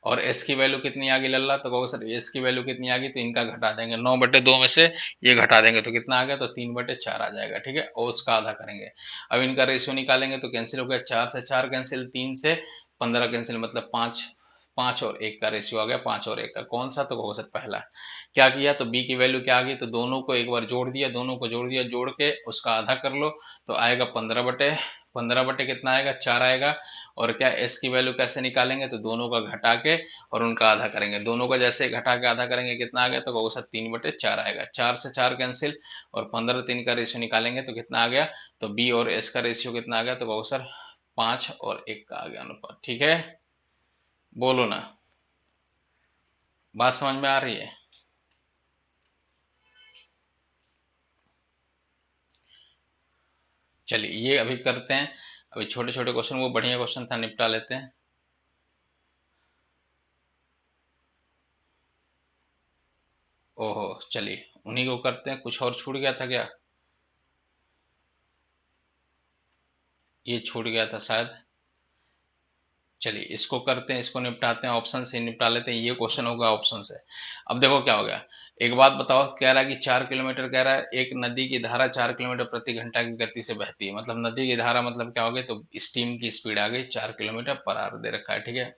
और एस की वैल्यू कितनी आ गई लल्ला, तो कहोगे सर एस की वैल्यू कितनी आ गई, तो इनका घटा देंगे, 9/2 में से ये घटा देंगे तो कितना आ गया, तो 3/4 आ जाएगा, ठीक है, और उसका आधा करेंगे। अब इनका रेशियो निकालेंगे तो कैंसिल हो गया, 4 से 4 कैंसिल, 3 से 15 कैंसिल, मतलब 5, 5 और 1 का रेशियो आ गया, 5 और 1 का, कौन सा, तो कहोगे सर पहला। क्या किया, तो बी की वैल्यू क्या आ गई, तो दोनों को एक बार जोड़ दिया, दोनों को जोड़ दिया, जोड़ के उसका आधा कर लो, तो आएगा 15/15 कितना आएगा, 4 आएगा। और क्या एस की वैल्यू कैसे निकालेंगे, तो दोनों का घटा के और उनका आधा करेंगे, दोनों का जैसे घटा के आधा करेंगे कितना आ गया, तो कहोगे सर 3/4 आएगा, 4 से 4 कैंसिल, और 15-3 का रेशियो निकालेंगे तो कितना आ गया, तो बी और एस का रेशियो कितना आ गया, तो कहोगे सर 5 और 1 का आ गया अनुपात, ठीक है। बोलो ना, बात समझ में आ रही है? चलिए ये अभी करते हैं, अभी छोटे छोटे क्वेश्चन, वो बढ़िया क्वेश्चन था, निपटा लेते हैं। ओहो, चलिए उन्हीं को करते हैं। कुछ और छूट गया था क्या? ये छूट गया था शायद। चलिए इसको करते हैं, इसको निपटाते हैं, ऑप्शन से निपटा लेते हैं। ये क्वेश्चन होगा ऑप्शन से। अब देखो क्या हो गया। एक बात बताओ, कह रहा है कि 4 किलोमीटर, कह रहा है एक नदी की धारा 4 किलोमीटर प्रति घंटा की गति से बहती है। मतलब नदी की धारा मतलब क्या हो गई, तो स्टीम की स्पीड आ गई 4 किलोमीटर पर आवर दे रखा है, ठीक है।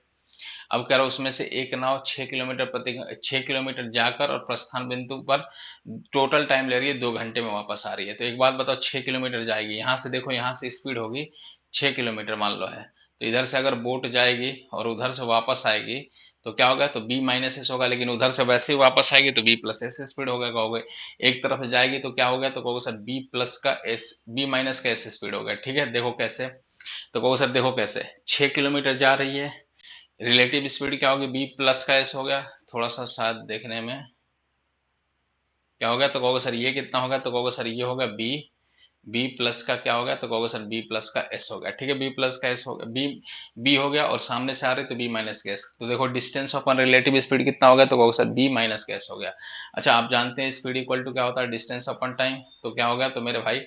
अब कह रहा है उसमें से एक नाव 6 किलोमीटर जाकर और प्रस्थान बिंदु पर टोटल टाइम ले रही है 2 घंटे में वापस आ रही है। तो एक बात बताओ, 6 किलोमीटर जाएगी, यहाँ से देखो, यहाँ से स्पीड होगी 6 किलोमीटर मान लो है, तो इधर से अगर बोट जाएगी और उधर से वापस आएगी तो क्या होगा, तो बी माइनस एस होगा। लेकिन उधर से वैसे ही वापस आएगी तो बी प्लस एस स्पीड होगा, कहोगे। एक तरफ जाएगी तो क्या होगा, तो कहोगे सर बी प्लस का एस, बी माइनस का एस स्पीड होगा, ठीक है। देखो कैसे, तो कहोगे सर देखो कैसे, 6 किलोमीटर जा रही है, रिलेटिव स्पीड क्या होगी, बी प्लस का एस हो गया। थोड़ा सा साथ देखने में क्या होगा, तो कहोगे सर ये कितना होगा, तो कहोगे सर ये होगा बी, बी प्लस का क्या होगा, तो कहोगे सर बी प्लस का एस हो गया, ठीक है। बी प्लस का एस हो गया, बी बी हो गया, और सामने से आ रही तो बी माइनस का एस। तो देखो डिस्टेंस अपन रिलेटिव स्पीड कितना होगा, तो कहोगे सर बी माइनस का एस हो गया। अच्छा, आप जानते हैं स्पीड इक्वल टू क्या होता है, डिस्टेंस अपन टाइम। तो क्या होगा, तो मेरे भाई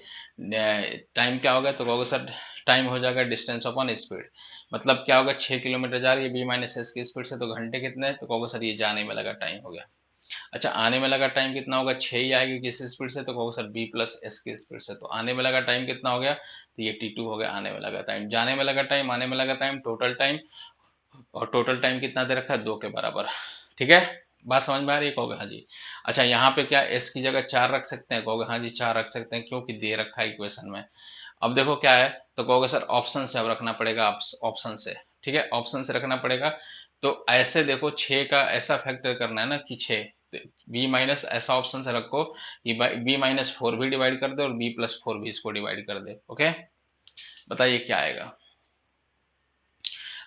टाइम क्या होगा, तो कहोगे सर टाइम हो जाएगा डिस्टेंस अपन स्पीड। मतलब क्या होगा, 6 किलोमीटर जा रही है बी माइनस एस की स्पीड से, तो घंटे कितने, तो कहोगे सर ये जाने में लगा टाइम हो गया। अच्छा, आने में लगा टाइम कितना होगा, 6 ही आएगी किस स्पीड से, तो कहोगे सर बी प्लस एस की स्पीड से। तो आने में लगा टाइम कितना हो गया, तो ये T2 हो गया आने में लगा टाइम। जाने में लगा टाइम, आने में लगा टाइम, टोटल टाइम। और टोटल टाइम कितना दे रखा है, 2 के बराबर, ठीक है। बात समझ में आ रही है, कहोगे हाँ जी। अच्छा, यहाँ पे क्या एस की जगह 4 रख सकते हैं, कहोगे हाँ जी 4 रख सकते हैं, क्योंकि दे रखा है इक्वेशन में। अब देखो क्या है, तो कहोगे सर ऑप्शन से अब रखना पड़ेगा, ऑप्शन से, ठीक है, ऑप्शन से रखना पड़ेगा। तो ऐसे देखो 6 का ऐसा फैक्टर करना है ना कि 6, बी माइनस ऐसा ऑप्शन से रखो कि बी माइनस 4 भी डिवाइड कर दे और बी प्लस 4 भी इसको डिवाइड कर दे, ओके। बताइए क्या आएगा।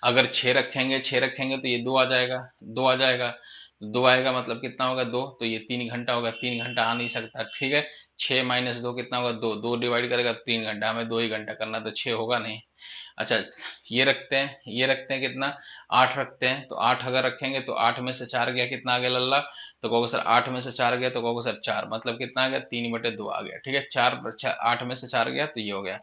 अगर 6 रखेंगे तो ये 2 आ जाएगा, 2 आ जाएगा, 2 आएगा मतलब कितना होगा 2, तो ये 3 घंटा होगा, 3 घंटा आ नहीं सकता, ठीक है। 6 - 2 कितना होगा, 2, 2 डिवाइड करेगा 3 घंटा, हमें 2 ही घंटा करना, तो 6 होगा नहीं। अच्छा, ये रखते हैं कितना, 8 रखते हैं, तो 8 अगर रखेंगे तो 8 में से 4 गया, कितना आ गया लल्ला, तो कहोगे सर 8 में से 4 गया, तो कहोगे सर 4 मतलब कितना आ गया, 3/2 आ गया, ठीक है। 8 में से 4 गया तो ये हो गया।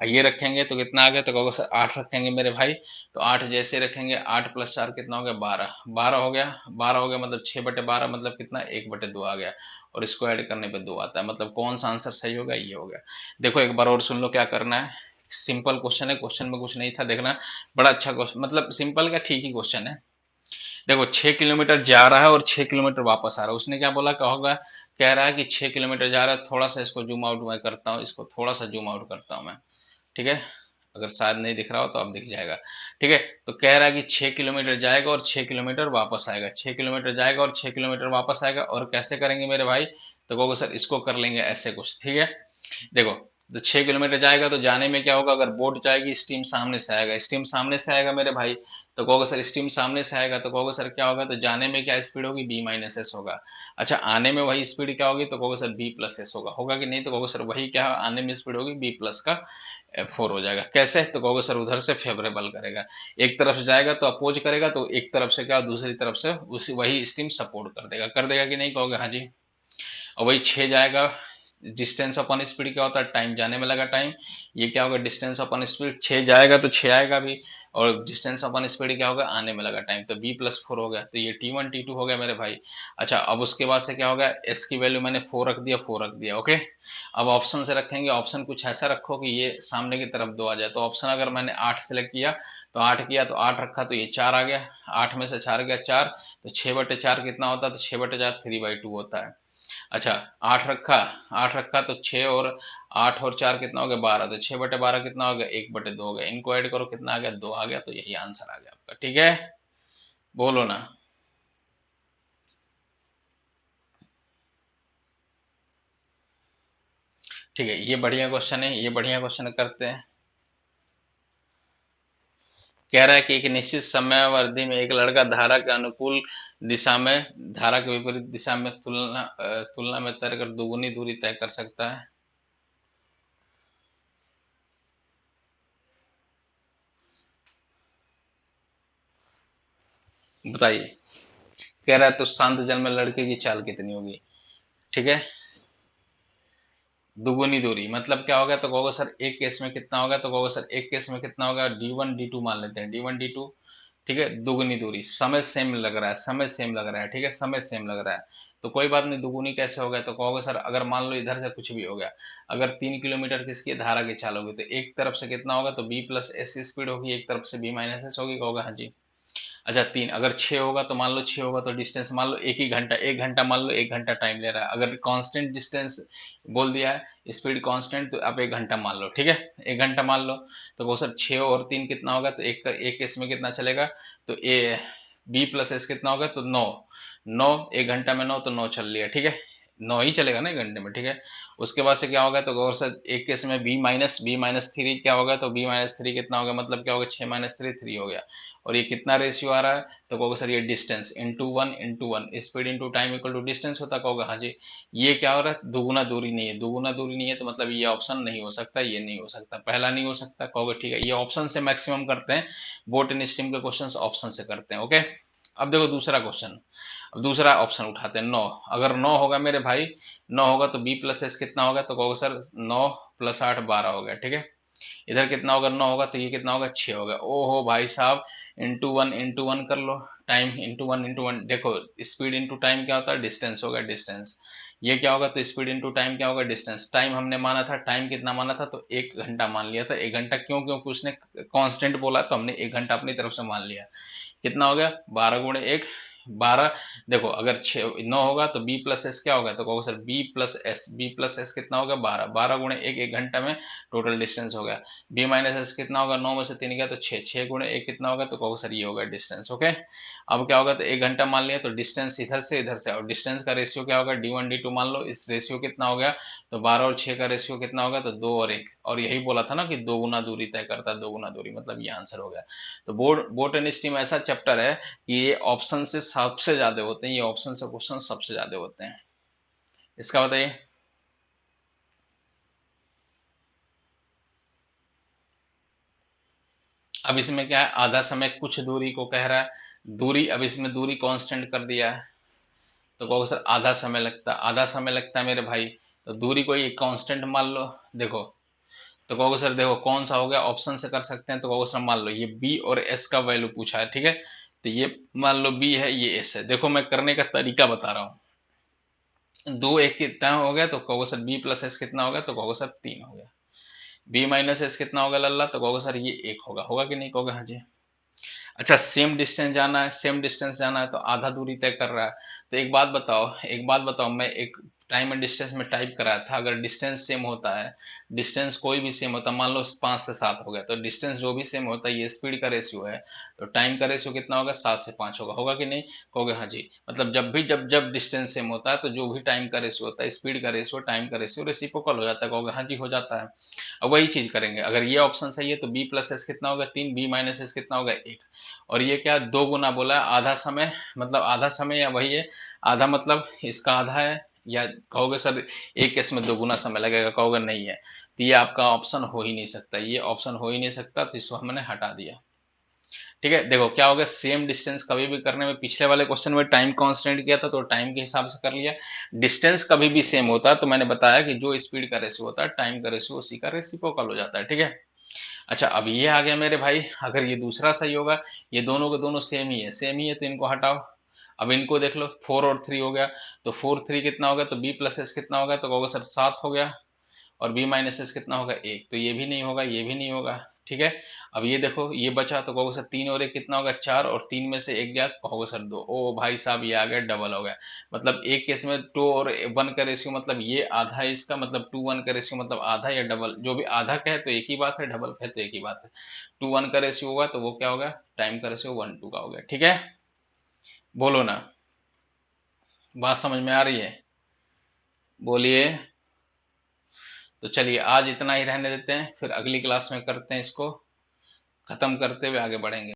ये रखेंगे तो कितना आ गया, तो कहोगे सर 8 रखेंगे मेरे भाई, तो 8 जैसे रखेंगे, 8 + 4 कितना हो गया, 12, 12 हो गया, 12 हो गया, मतलब 6/12 मतलब कितना, 1/2 आ गया। और इसको ऐड करने पे 2 आता है, मतलब कौन सा आंसर सही होगा, ये हो गया। देखो एक बार और सुन लो क्या करना है। सिंपल क्वेश्चन है, क्वेश्चन में कुछ नहीं था, देखना। बड़ा अच्छा क्वेश्चन, मतलब सिंपल का ठीक ही क्वेश्चन है। देखो 6 किलोमीटर जा रहा है और 6 किलोमीटर वापस आ रहा है, उसने क्या बोला, क्या होगा, कह रहा है कि 6 किलोमीटर जा रहा है, थोड़ा सा इसको जूम आउट मैं करता हूँ, इसको थोड़ा सा जूम आउट करता हूँ मैं, ठीक है। अगर शायद नहीं दिख रहा हो तो अब दिख जाएगा, ठीक है। तो कह रहा है कि 6 किलोमीटर जाएगा और 6 किलोमीटर वापस आएगा, 6 किलोमीटर जाएगा और 6 किलोमीटर वापस आएगा, और कैसे करेंगे मेरे भाई, तो कहोगे सर इसको कर लेंगे ऐसे कुछ, ठीक है। देखो, तो 6 किलोमीटर जाएगा तो जाने में क्या होगा, अगर बोट जाएगी स्टीम सामने से आएगा, स्टीम सामने से आएगा मेरे भाई, तो कहोगे सर स्टीम सामने से आएगा, तो कहोगे सर क्या होगा, तो जाने में क्या स्पीड होगी, बी माइनस एस होगा। अच्छा, आने में वही स्पीड क्या होगी, तो कहोगे सर बी प्लस एस होगा, होगा कि नहीं, तो कहोगे सर वही क्या आने में स्पीड होगी, बी प्लस का 4 हो जाएगा। कैसे, तो कहोगे सर उधर से फेवरेबल करेगा, एक तरफ से जाएगा तो अपोज करेगा, तो एक तरफ से क्या, दूसरी तरफ से उसी वही स्टीम सपोर्ट कर देगा कि नहीं, कहोगे हाँ जी। और वही 6 जाएगा, डिस्टेंस अपॉन स्पीड क्या होता है, टाइम, जाने में लगा टाइम। ये क्या होगा, डिस्टेंस अपॉन स्पीड, 6 जाएगा तो 6 आएगा भी, और डिस्टेंस अपॉन स्पीड क्या होगा, आने में लगा टाइम, तो b+4 हो गया, तो ये T1 T2 हो गया मेरे भाई। अच्छा, अब उसके बाद से क्या होगा, s की वैल्यू मैंने 4 रख दिया, 4 रख दिया, ओके। अब ऑप्शन से रखेंगे, ऑप्शन कुछ ऐसा रखो कि ये सामने की तरफ 2 आ जाए। तो ऑप्शन अगर मैंने 8 सेलेक्ट किया, तो 8 किया तो 8 रखा तो ये 4 आ गया, 8 में से 4 गया 4, तो 6/4 कितना होता है, तो 6/4 3/2 होता है। अच्छा, 8 रखा तो 6 और 8 और 4 कितना हो गया, 12, तो 6/12 कितना हो गया, 1/2 हो गया। इनको ऐड करो कितना आ गया, 2 आ गया, तो यही आंसर आ गया आपका, ठीक है। बोलो ना। ठीक है, ये बढ़िया क्वेश्चन है, ये बढ़िया क्वेश्चन करते हैं। कह रहा है कि एक निश्चित समयावधि में एक लड़का धारा के अनुकूल दिशा में धारा के विपरीत दिशा में तुलना में तैरकर दुगुनी दूरी तय कर सकता है। बताइए। कह रहा है तो शांत जल में लड़के की चाल कितनी होगी। ठीक है, दुगुनी दूरी मतलब क्या होगा, तो कहोगे सर एक केस में कितना होगा, तो कहोगे सर एक केस में कितना होगा, d1 d2 मान लेते हैं, d1 d2। ठीक है, दुगुनी दूरी, समय सेम लग रहा है, समय सेम लग रहा है, ठीक है, समय सेम लग रहा है, तो कोई बात नहीं, दुगुनी कैसे हो गया, तो कहोगे सर अगर मान लो इधर से कुछ भी हो गया, अगर 3 किलोमीटर किसकी धारा की चाल होगी, तो एक तरफ से कितना होगा, तो b प्लस एस स्पीड होगी, एक तरफ से b माइनस एस होगी, कहोगे हाँ जी। अच्छा 3, अगर 6 होगा तो मान लो 6 होगा, तो डिस्टेंस मान लो एक ही घंटा, 1 घंटा मान लो, 1 घंटा टाइम ले रहा है, अगर कांस्टेंट डिस्टेंस बोल दिया है, स्पीड कांस्टेंट, तो आप 1 घंटा मान लो, ठीक है, 1 घंटा मान लो, तो वो सर 6 और 3 कितना होगा, तो एक केस में कितना चलेगा, तो ए बी प्लस एस कितना होगा, तो 9, 9, 1 घंटा में 9, तो 9 चल लिया, ठीक है, 9 ही चलेगा ना 1 घंटे में, ठीक है। उसके बाद से क्या होगा, तो गौर से एक केस में बी माइनस 3 क्या होगा, तो बी माइनस 3 कितना होगा, मतलब क्या होगा, 6 - 3 3 हो गया, और ये कितना रेशियो आ रहा है, तो कहोगे सर ये distance into one, speed into time equal to distance होता है, कहोगे हाँ जी। ये क्या हो रहा है, दुगुना दूरी नहीं है, दुगुना दूरी नहीं है, तो मतलब ये ऑप्शन नहीं हो सकता, ये नहीं हो सकता, पहला नहीं हो सकता, कहोगे ठीक है, ये ऑप्शन से मैक्सिमम करते हैं, बोट इन स्ट्रीम के क्वेश्चन ऑप्शन से करते हैं, ओके। अब देखो दूसरा क्वेश्चन, अब दूसरा ऑप्शन उठाते हैं, 9, अगर 9 होगा मेरे भाई, 9 होगा तो बी प्लस एस कितना होगा, तो कहोगे सर 9 + 8 12 हो गया, ठीक है। इधर कितना होगा, 9 होगा, तो ये कितना होगा, 6 होगा, ओहो भाई साहब, इंटू वन कर लो, टाइम इंटू वन, देखो स्पीड इंटू टाइम क्या होता है, डिस्टेंस होगा, डिस्टेंस, ये क्या होगा, तो स्पीड इंटू टाइम क्या होगा, डिस्टेंस, टाइम हमने माना था, टाइम कितना माना था, तो 1 घंटा मान लिया था, 1 घंटा क्यों, क्योंकि उसने कांस्टेंट बोला, तो हमने 1 घंटा अपनी तरफ से मान लिया, कितना हो गया, 12 × 1 12, देखो अगर 9 होगा तो b प्लस एस क्या होगा, तो कहोगे सर b प्लस एस कितना होगा, 12, 12 × 1 1 घंटा में टोटल डिस्टेंस हो गया, b माइनस एस कितना होगा, 9 में से 3 गया तो 6, 6 × 1 कितना होगा, तो कहोगे सर ये होगा डिस्टेंस, ओके। अब क्या होगा, तो 1 घंटा मान लिया, तो डिस्टेंस इधर से और डिस्टेंस का रेशियो क्या होगा, d1 d2 मान लो, इस रेशियो कितना हो गया, तो 12 और 6 का रेशियो कितना होगा, तो 2 और 1, और यही बोला था ना कि दो गुना दूरी तय करता है, दो गुना दूरी, मतलब ये आंसर हो गया। तो बोट एंड स्ट्रीम ऐसा चैप्टर है कि ये ऑप्शन से सबसे ज्यादा होते हैं, ये ऑप्शन से क्वेश्चन सबसे ज्यादा होते हैं, इसका बताइए। अब इसमें क्या है, आधा समय कुछ दूरी को कह रहा है, दूरी, अब इसमें दूरी कांस्टेंट कर दिया है, तो कहोगे सर आधा समय लगता है, आधा समय लगता है मेरे भाई, तो दूरी को ये कांस्टेंट मान लो, देखो, तो कहोगे सर देखो कौन सा हो गया, ऑप्शन से कर सकते हैं, तो कहोगे सर मान लो ये बी और एस का वैल्यू पूछा है, ठीक है, तो ये मान लो बी है, ये एस है, देखो मैं करने का तरीका बता रहा हूँ, दो एक कितना हो गया, तो कहोगे सर बी प्लस एस कितना हो गया, तो कहोगे सर 3 हो गया, बी माइनस एस कितना होगा लल्ला, तो कहोगे सर ये 1 होगा, होगा कि नहीं, कहोगे हाँ जी। अच्छा सेम डिस्टेंस जाना है, सेम डिस्टेंस जाना है, तो आधा दूरी तय कर रहा है, तो एक बात बताओ, एक बात बताओ, मैं एक टाइम एंड डिस्टेंस में टाइप कराया था, अगर डिस्टेंस सेम होता है, डिस्टेंस कोई भी सेम होता है, मान लो 5 से 7 हो गया, तो डिस्टेंस जो भी सेम होता है, ये स्पीड का रेशियो है, तो टाइम का रेशियो कितना होगा, 7 से 5 होगा, होगा कि नहीं, कहोगे हाँ जी। मतलब जब भी जब जब डिस्टेंस सेम होता है, तो जो भी टाइम का रेशियो होता है, स्पीड का रेशियो, टाइम का रेशियो रेसिप्रोकल हो जाता है, कहोगे हाँ जी हो जाता है। अब वही चीज करेंगे, अगर ये ऑप्शन सही है, तो बी प्लस एस कितना होगा, 3, बी माइनस एस कितना होगा, 1, और ये क्या, दो गुना बोला है, आधा समय, मतलब आधा समय या वही है, आधा मतलब इसका आधा है, या कहोगे सर एक केस में दो गुना समय लगेगा, कहोगे नहीं है, तो ये आपका ऑप्शन हो ही नहीं सकता, ये ऑप्शन हो ही नहीं सकता, तो इसको हमने हटा दिया। ठीक है, देखो क्या होगा, सेम डिस्टेंस कभी भी करने में, पिछले वाले क्वेश्चन में टाइम कांस्टेंट किया था, तो टाइम के हिसाब से कर लिया, डिस्टेंस कभी भी सेम होता है, तो मैंने बताया कि जो स्पीड का रेशियो होता है, टाइम का रेशियो उसी का रेसिप्रोकल हो जाता है, ठीक है। अच्छा अब ये आ गया मेरे भाई, अगर ये दूसरा सही होगा, ये दोनों के दोनों सेम ही है, सेम ही है, तो इनको हटाओ, अब इनको देख लो, 4 और 3 हो गया, तो 4 3 कितना होगा, तो बी प्लस एस कितना होगा, तो कहोगे सर 7 हो गया, और बी माइनस एस कितना होगा, 1, तो ये भी नहीं होगा, ये भी नहीं होगा, ठीक है। अब ये देखो ये बचा, तो कहोगे सर 3 और 1 कितना होगा, 4, और 3 में से 1 गया, कहोगे सर 2, ओ भाई साहब ये आ गया, डबल हो गया, मतलब एक केस में 2 और 1 का रेशियो, मतलब ये आधा है इसका, मतलब 2 1 का रेशियो, मतलब आधा या डबल, जो भी आधा का है तो एक ही बात है, डबल का है तो एक ही बात है, 2 1 का रेशियो होगा, तो वो क्या होगा, टाइम का रेशियो 1 2 का हो गया, ठीक है। बोलो ना, बात समझ में आ रही है, बोलिए। तो चलिए आज इतना ही रहने देते हैं, फिर अगली क्लास में करते हैं इसको ख़त्म करते हुए आगे बढ़ेंगे।